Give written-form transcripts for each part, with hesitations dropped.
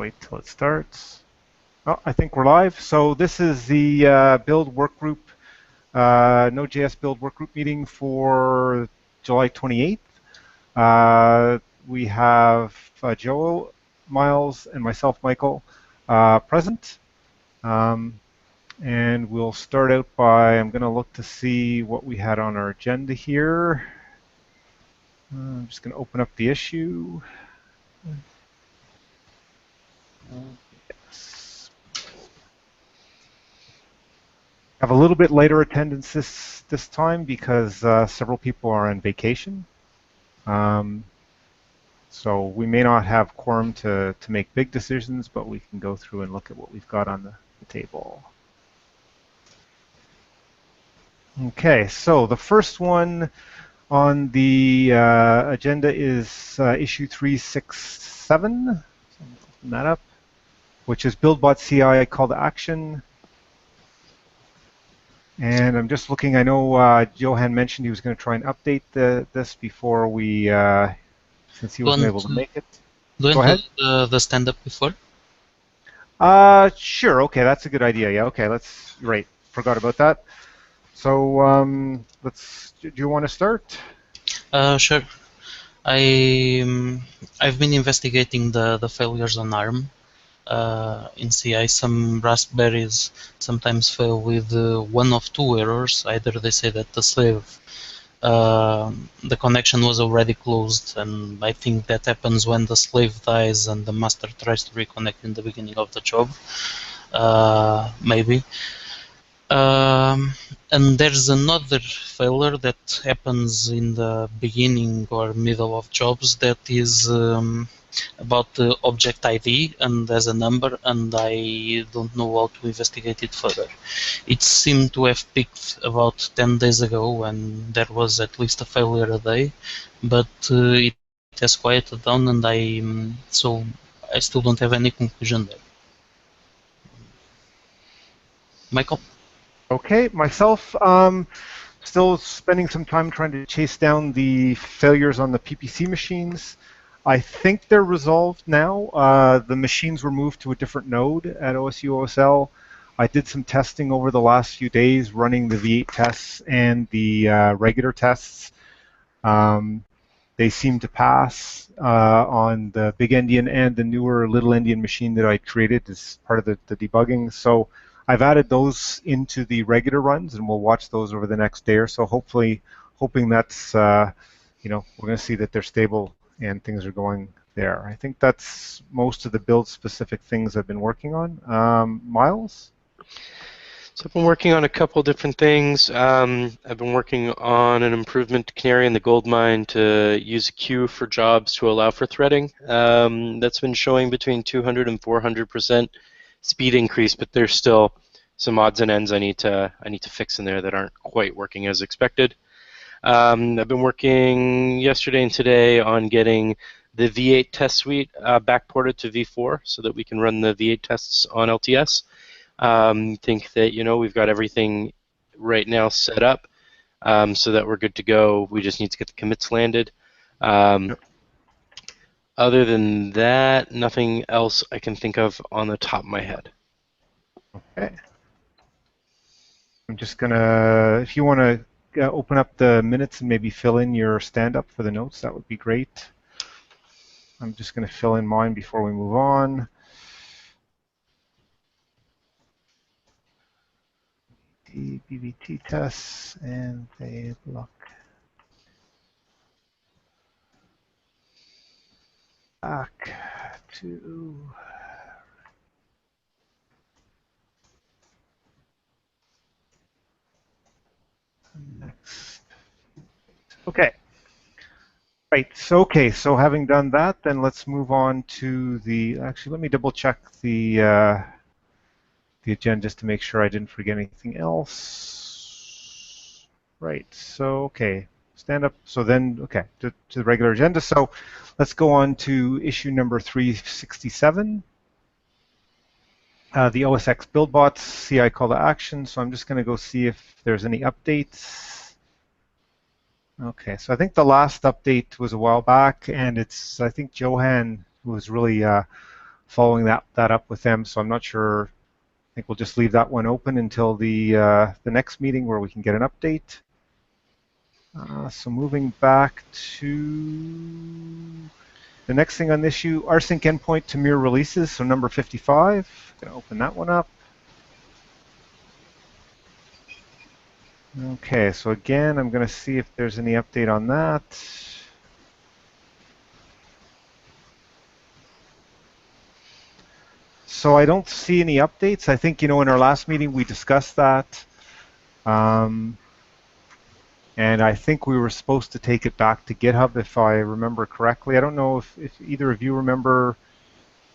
wait till it starts. Oh, I think we're live. So this is the build workgroup, Node.js Build workgroup meeting for July 28th. We have Joe, Miles, and myself, Michael, present. And we'll start out by, I'm going to look to see what we had on our agenda here. I'm just going to open up the issue. Yes. Have a little bit later attendance this time because several people are on vacation. So we may not have quorum to make big decisions, but we can go through and look at what we've got on the table. Okay, so the first one on the agenda is issue 367. So open that up, which is build.ci call to action. And I'm just looking, I know Johan mentioned he was going to try and update this before we, since he wasn't able to make it. Go ahead. The stand-up before? Sure, okay, that's a good idea. Yeah, okay, right, forgot about that. So do you want to start? Sure. I've been investigating the failures on ARM. In CI, some raspberries sometimes fail with one of two errors. Either they say that the slave, the connection was already closed, and I think that happens when the slave dies and the master tries to reconnect in the beginning of the job, maybe. And there's another failure that happens in the beginning or middle of jobs that is about the object ID and as a number, and I don't know how to investigate it further. It seemed to have peaked about 10 days ago, and there was at least a failure a day, but it has quieted down, and so I still don't have any conclusion there. Michael? Okay, myself, still spending some time trying to chase down the failures on the PPC machines. I think they're resolved now. The machines were moved to a different node at OSU OSL. I did some testing over the last few days, running the V8 tests and the regular tests. They seem to pass on the Big Endian and the newer Little Endian machine that I created as part of the debugging. So I've added those into the regular runs, and we'll watch those over the next day or so. Hopefully, hoping that's we're going to see that they're stable and things are going there. I think that's most of the build-specific things I've been working on. Miles? So I've been working on a couple different things. I've been working on an improvement to Canary in the Gold Mine to use a queue for jobs to allow for threading. That's been showing between 200 and 400% speed increase, but there's still some odds and ends I need to fix in there that aren't quite working as expected. I've been working yesterday and today on getting the V8 test suite backported to V4 so that we can run the V8 tests on LTS. Think that we've got everything right now set up so that we're good to go. We just need to get the commits landed. Other than that, nothing else I can think of on the top of my head. Okay. I'm just gonna, if you want to open up the minutes and maybe fill in your stand-up for the notes, that would be great. I'm just going to fill in mine before we move on. The BBT tests, and they look back to next. Okay. Right. So so having done that, then let's move on to the. Actually, let me double check the agenda just to make sure I didn't forget anything else. Right. So stand up. So then to the regular agenda. So let's go on to issue number 367. The OSX BuildBots CI call to action. So I'm just going to go see if there's any updates. Okay, so I think the last update was a while back, and I think Johan was really following that up with them. So I'm not sure. I think we'll just leave that one open until the next meeting where we can get an update. So moving back to the next thing on the issue, rsync endpoint to mirror releases. So number 55. Going to open that one up. Okay, so again, I'm going to see if there's any update on that. So I don't see any updates. I think, in our last meeting we discussed that. And I think we were supposed to take it back to GitHub, if I remember correctly. I don't know if either of you remember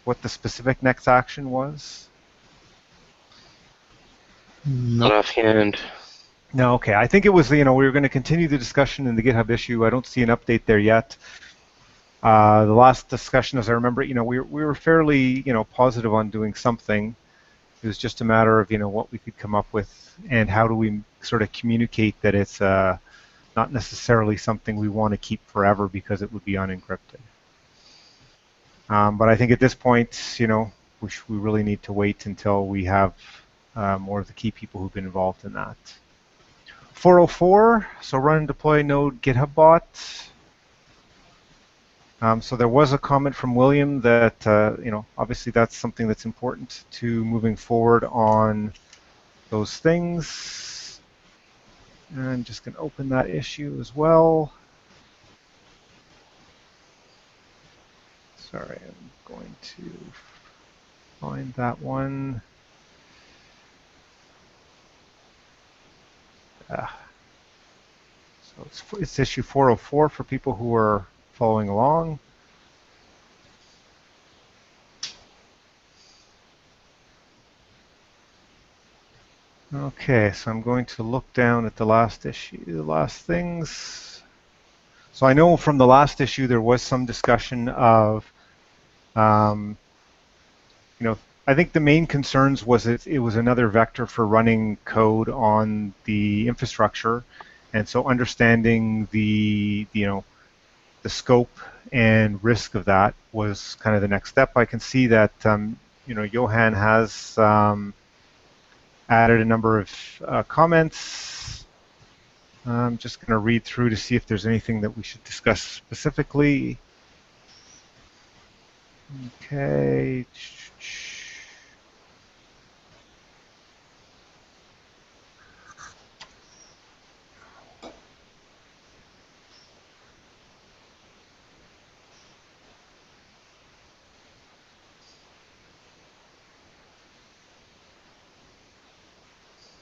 what the specific next action was. Not offhand. No, okay. I think it was, we were going to continue the discussion in the GitHub issue. I don't see an update there yet. The last discussion, as I remember, we were fairly, positive on doing something. It was just a matter of, what we could come up with and how do we sort of communicate that it's not necessarily something we want to keep forever because it would be unencrypted. But I think at this point, we really need to wait until we have more of the key people who've been involved in that. 404, so run and deploy Node GitHub bot. So there was a comment from William that, obviously that's something that's important to moving forward on those things. And I'm just going to open that issue as well. Sorry, I'm going to find that one. So it's issue 404 for people who are following along. Okay, so I'm going to look down at the last issue, the last things. So I know from the last issue there was some discussion of, I think the main concerns was it was another vector for running code on the infrastructure, and so understanding the scope and risk of that was kind of the next step. I can see that Johan has added a number of comments. I'm just going to read through to see if there's anything that we should discuss specifically. Okay.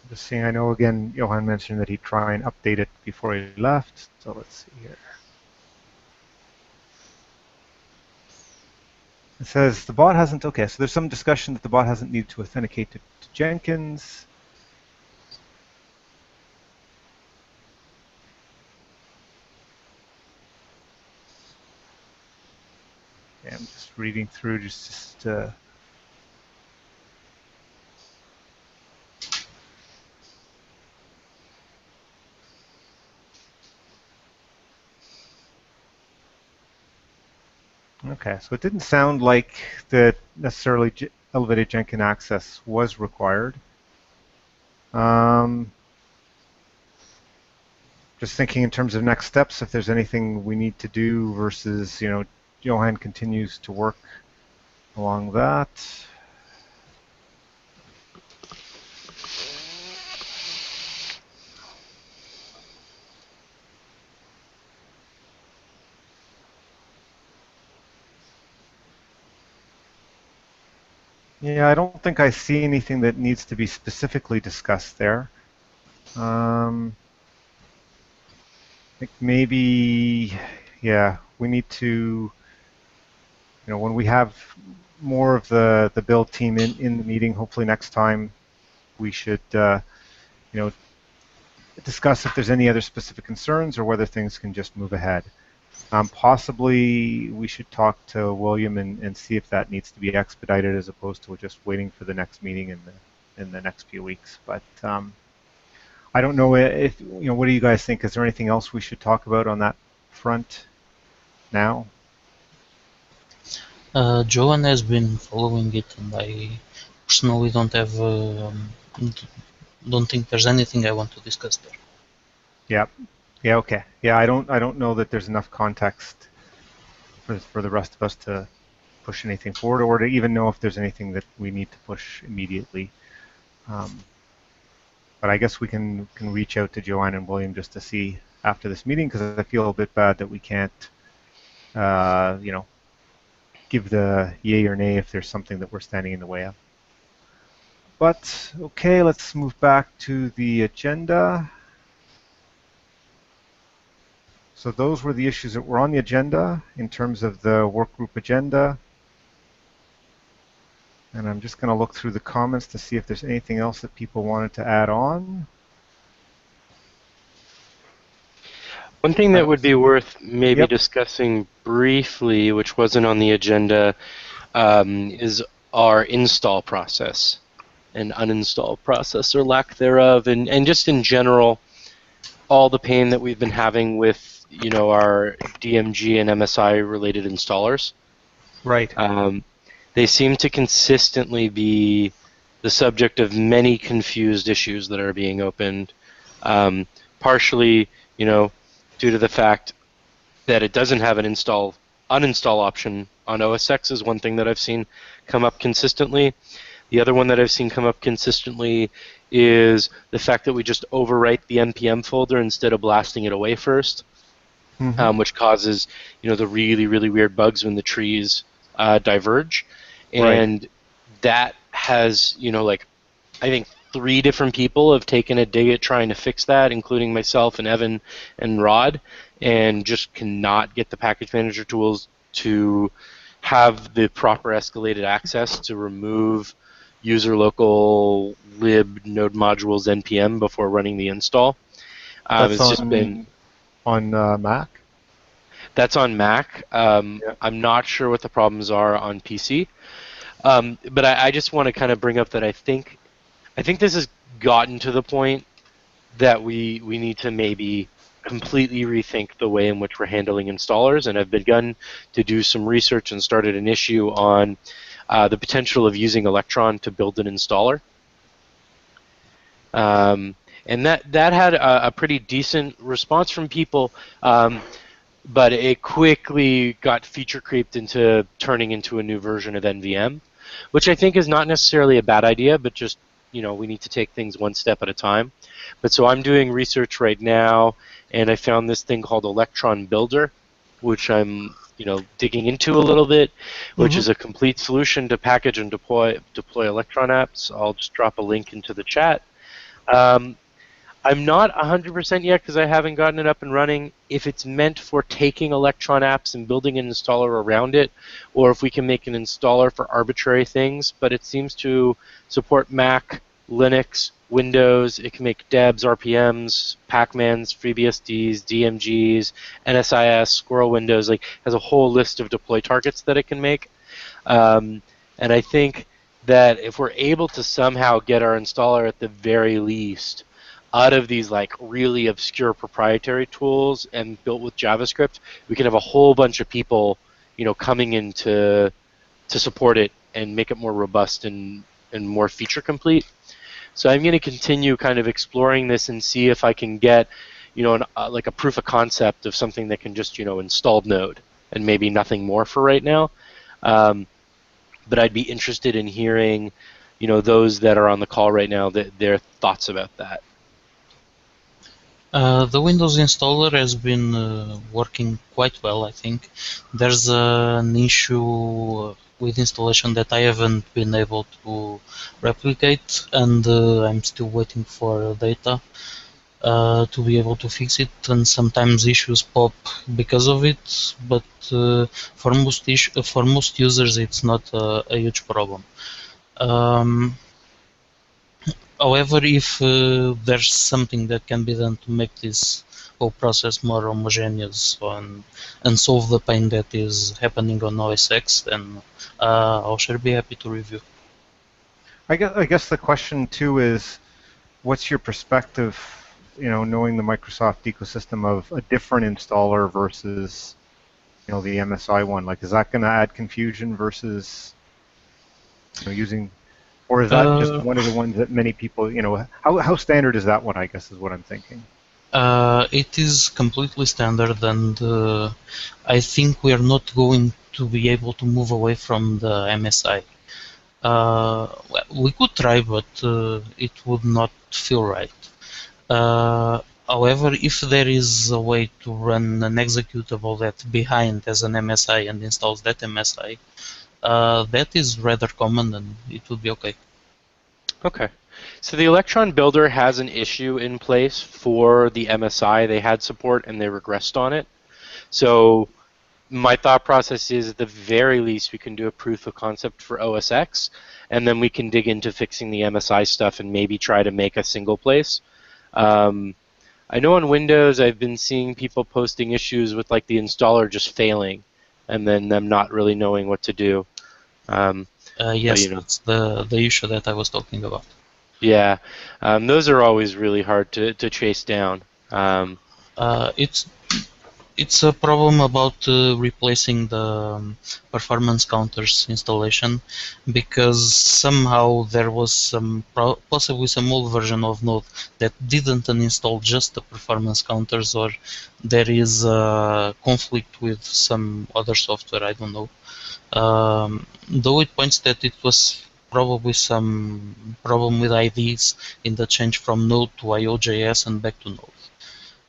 Just seeing, I know again, Johan mentioned that he'd try and update it before he left. So let's see here. It says the bot hasn't, okay, so there's some discussion that the bot hasn't needed to authenticate to Jenkins. Okay, I'm just reading through just okay, so it didn't sound like that necessarily elevated Jenkins access was required. Just thinking in terms of next steps, if there's anything we need to do versus, Johan continues to work along that. Yeah, I don't think I see anything that needs to be specifically discussed there. I think maybe, yeah, we need to, when we have more of the build team in the meeting, hopefully next time we should, discuss if there's any other specific concerns or whether things can just move ahead. Possibly we should talk to William and see if that needs to be expedited as opposed to just waiting for the next meeting in the next few weeks. But I don't know if, what do you guys think? Is there anything else we should talk about on that front now? Joanne has been following it, and I personally don't think there's anything I want to discuss there. Yeah. Yeah. Okay. Yeah. I don't know that there's enough context for the rest of us to push anything forward, or to even know if there's anything that we need to push immediately. Um, but I guess we can reach out to Joanne and William just to see after this meeting, because I feel a bit bad that we can't, you know, give the yay or nay if there's something that we're standing in the way of. But okay, let's move back to the agenda. So those were the issues that were on the agenda in terms of the workgroup agenda. And I'm just going to look through the comments to see if there's anything else that people wanted to add on. One thing that would be worth maybe Yep. discussing briefly, which wasn't on the agenda, is our install process and uninstall process or lack thereof, and just in general, all the pain that we've been having with our DMG and MSI related installers. Right. They seem to consistently be the subject of many confused issues that are being opened, partially, due to the fact that it doesn't have an uninstall option on OS X is one thing that I've seen come up consistently. The other one that I've seen come up consistently is the fact that we just overwrite the npm folder instead of blasting it away first, which causes the really, really weird bugs when the trees diverge. And that has, I think 3 different people have taken a dig at trying to fix that, including myself and Evan and Rod, and just cannot get the package manager tools to have the proper escalated access to remove user local lib node modules npm before running the install. That's it's just been on Mac? That's on Mac. I'm not sure what the problems are on PC. But I just want to kind of bring up that I think this has gotten to the point that we need to maybe completely rethink the way in which we're handling installers, and I've begun to do some research and started an issue on the potential of using Electron to build an installer. And that had a pretty decent response from people, but it quickly got feature creeped into turning into a new version of NVM, which I think is not necessarily a bad idea, but just we need to take things one step at a time. But so I'm doing research right now, and I found this thing called Electron Builder, which I'm digging into a little bit, which is a complete solution to package and deploy Electron apps. I'll just drop a link into the chat. I'm not 100% yet because I haven't gotten it up and running if it's meant for taking Electron apps and building an installer around it, or if we can make an installer for arbitrary things, but it seems to support Mac, Linux, Windows. It can make debs, RPMs, Pacmans, FreeBSDs, DMGs, NSIS, Squirrel Windows, has a whole list of deploy targets that it can make. And I think that if we're able to somehow get our installer at the very least out of these really obscure proprietary tools and built with JavaScript, we can have a whole bunch of people, coming in to support it and make it more robust and more feature complete. So I'm going to continue kind of exploring this and see if I can get, a proof of concept of something that can just, installed Node and maybe nothing more for right now. But I'd be interested in hearing, those that are on the call right now, their thoughts about that. The Windows installer has been working quite well, I think. There's an issue with installation that I haven't been able to replicate, and I'm still waiting for data to be able to fix it, and sometimes issues pop because of it, but for most users it's not a huge problem. However, if there's something that can be done to make this whole process more homogeneous and solve the pain that is happening on OS X, then I'll sure be happy to review. I guess the question too is, what's your perspective, knowing the Microsoft ecosystem, of a different installer versus the MSI one? Like, is that going to add confusion versus using, or is that just Uh, one of the ones that many people, how standard is that one? I guess is what I'm thinking. it is completely standard, and I think we are not going to be able to move away from the MSI. Well, we could try, but it would not feel right. Uh, However, if there is a way to run an executable that behind as an MSI and installs that MSI, that is rather common and it would be okay. Okay. So the Electron Builder has an issue in place for the MSI. They had support and they regressed on it. So my thought process is at the very least we can do a proof of concept for OS X, and then we can dig into fixing the MSI stuff and maybe try to make a single place. I know on Windows I've been seeing people posting issues with like the installer just failing and then them not really knowing what to do. Yes, that's the issue that I was talking about. Yeah, those are always really hard to chase down. It's a problem about replacing the performance counters installation, because somehow there was possibly some old version of Node that didn't uninstall just the performance counters, or there is a conflict with some other software, I don't know. Though it points that it was probably some problem with IDs in the change from Node to IOJS and back to Node.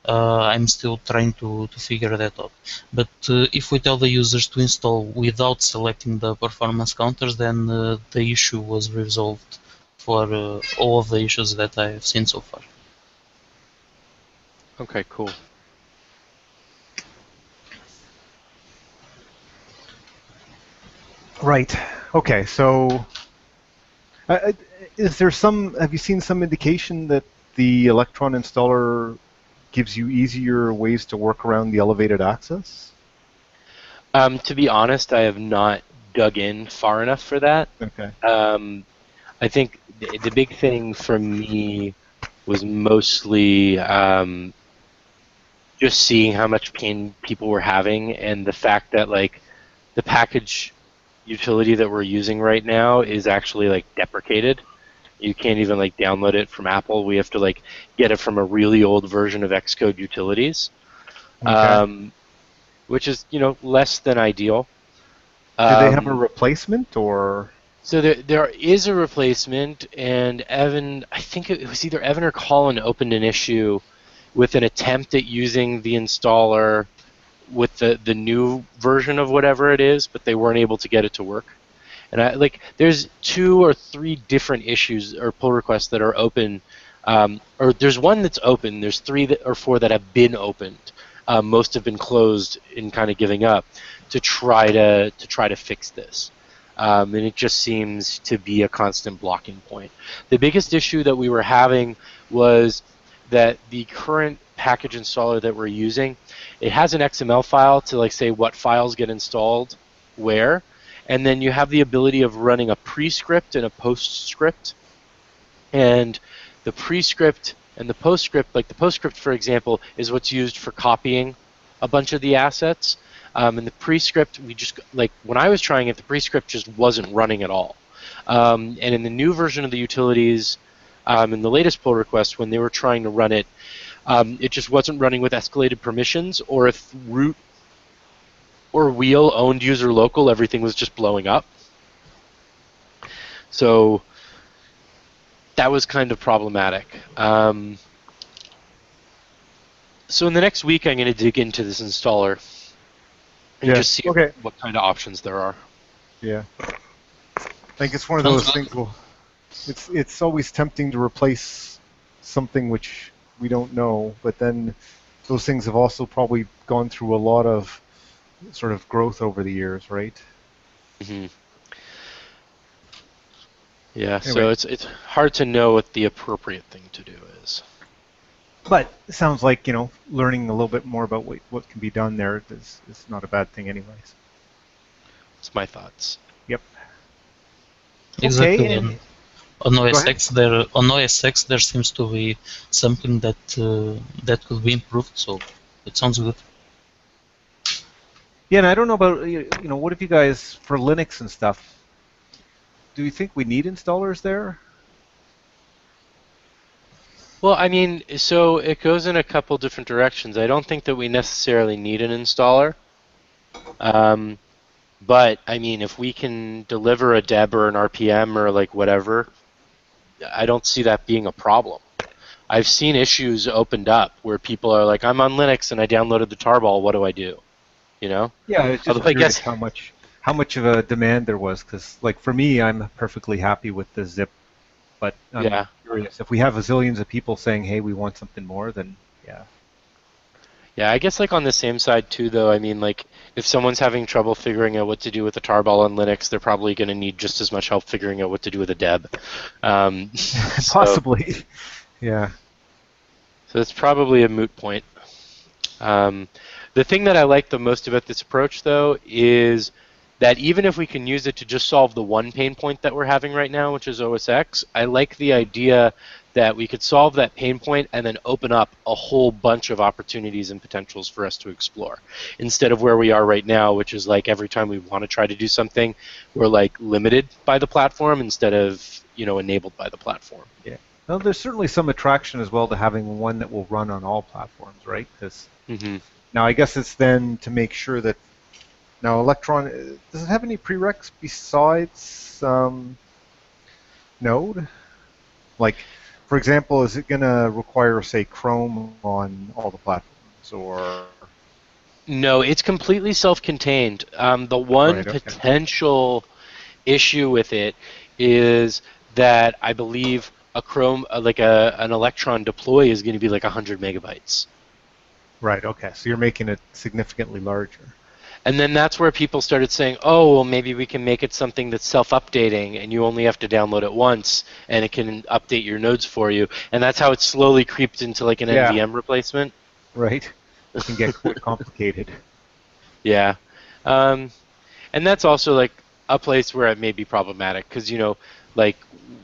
I'm still trying to figure that out. But if we tell the users to install without selecting the performance counters, then the issue was resolved for all of the issues that I've seen so far. Okay, cool. Right. Okay. So, is there have you seen some indication that the Electron installer gives you easier ways to work around the elevated access? To be honest, I have not dug in far enough for that. Okay. I think the big thing for me was mostly just seeing how much pain people were having, and the fact that like the package utility that we're using right now is actually like deprecated. You can't even like download it from Apple. We have to like get it from a really old version of Xcode utilities, Okay. which is less than ideal. Do they have a Um, replacement or? so there is a replacement, and Evan, I think it was either Evan or Colin opened an issue with an attempt at using the installer with the new version of whatever it is, but they weren't able to get it to work. And there's 2 or 3 different issues or pull requests that are open, or there's one that's open. There's 3 or 4 that have been opened. Most have been closed in kind of giving up to try to fix this. And it just seems to be a constant blocking point. The biggest issue that we were having was that the current package installer that we're using, it has an XML file to like say what files get installed where, and then you have the ability of running a prescript and a postscript. And the prescript and the postscript, like the postscript, for example, is what's used for copying a bunch of the assets. And the prescript, we just, like when I was trying it, the prescript just wasn't running at all. And in the new version of the utilities, in the latest pull request, when they were trying to run it, it just wasn't running with escalated permissions, or if root or wheel owned user local, everything was just blowing up. So that was kind of problematic. So in the next week, I'm going to dig into this installer and just see what kind of options there are. Yeah. I think it's one of Sounds those good. things. Well, it's always tempting to replace something which we don't know, but then those things have also probably gone through a lot of sort of growth over the years, right? Mm-hmm. Yeah, Anyway, so it's hard to know what the appropriate thing to do is. but it sounds like learning a little bit more about what can be done there is not a bad thing, anyways. It's my thoughts. Yep. Exactly. Okay, and On go OS ahead. X, there seems to be something that could be improved. So it sounds good. Yeah, and I don't know about, what if you guys, for Linux and stuff, do you think we need installers there? Well, I mean, so it goes in a couple different directions. I don't think that we necessarily need an installer. But I mean, if we can deliver a deb or an RPM or like whatever, I don't see that being a problem. I've seen issues opened up where people are like, I'm on Linux and I downloaded the tarball. What do I do? You know? Yeah, I was just Although I curious guess, how much of a demand there was, because like for me, I'm perfectly happy with the zip, but I'm yeah. curious if we have a zillions of people saying, "Hey, we want something more," then yeah. Yeah, I guess like on the same side too, though. I mean, like if someone's having trouble figuring out what to do with a tarball on Linux, they're probably going to need just as much help figuring out what to do with a deb. So, Possibly. Yeah. so it's probably a moot point. Um, the thing that I like the most about this approach, though, is that even if we can use it to just solve the one pain point that we're having right now, which is OSX, I like the idea that we could solve that pain point and then open up a whole bunch of opportunities and potentials for us to explore. Instead of where we are right now, which is like every time we want to try to do something, we're like limited by the platform instead of, enabled by the platform. Yeah. Well, there's certainly some attraction as well to having one that will run on all platforms, right? Because Mm-hmm. now I guess it's then to make sure that now Electron does it have any prereqs besides Node? Like, for example, is it going to require, say, Chrome on all the platforms, or No, it's completely self-contained. The one right? Okay. potential issue with it is that I believe a Chrome, like an Electron deploy, is going to be like 100 megabytes. Right. Okay. So you're making it significantly larger. And then that's where people started saying, oh, well, maybe we can make it something that's self-updating and you only have to download it once and it can update your nodes for you. And that's how it slowly creeped into like an Yeah. NVM replacement. Right. It can get quite complicated. Yeah. Um, and that's also like a place where it may be problematic because, like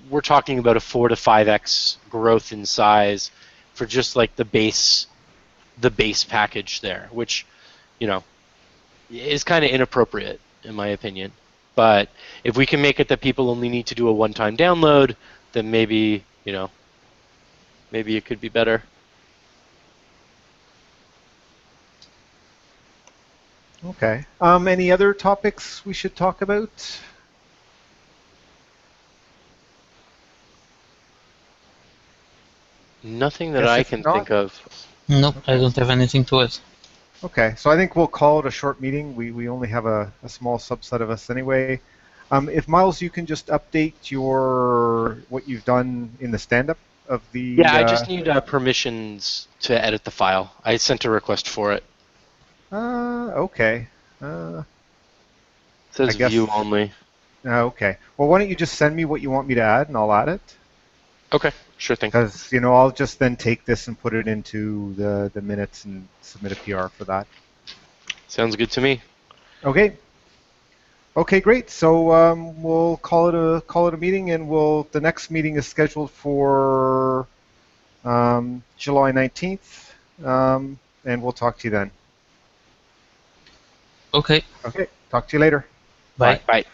we're talking about a 4 to 5x growth in size for just like the base package there, which, you know, is kind of inappropriate in my opinion. But if we can make it that people only need to do a one-time download, then maybe, maybe it could be better. Okay. Any other topics we should talk about? Nothing that Guess I if can not, think of. Nope, I okay. don't have anything to add. Okay. So I think we'll call it a short meeting. We only have a small subset of us anyway. If Miles, you can just update what you've done in the stand-up of Yeah, the. I just need permissions to edit the file. I sent a request for it. Okay. Uh, It I says view guess. only. Okay. Well, why don't you just send me what you want me to add, and I'll add it. Okay, sure thing. Because I'll just then take this and put it into the minutes and submit a PR for that. Sounds good to me. Okay. Okay, great. So we'll call it a meeting, and the next meeting is scheduled for July 19th, and we'll talk to you then. Okay, Okay. Talk to you later. bye. Bye. Bye.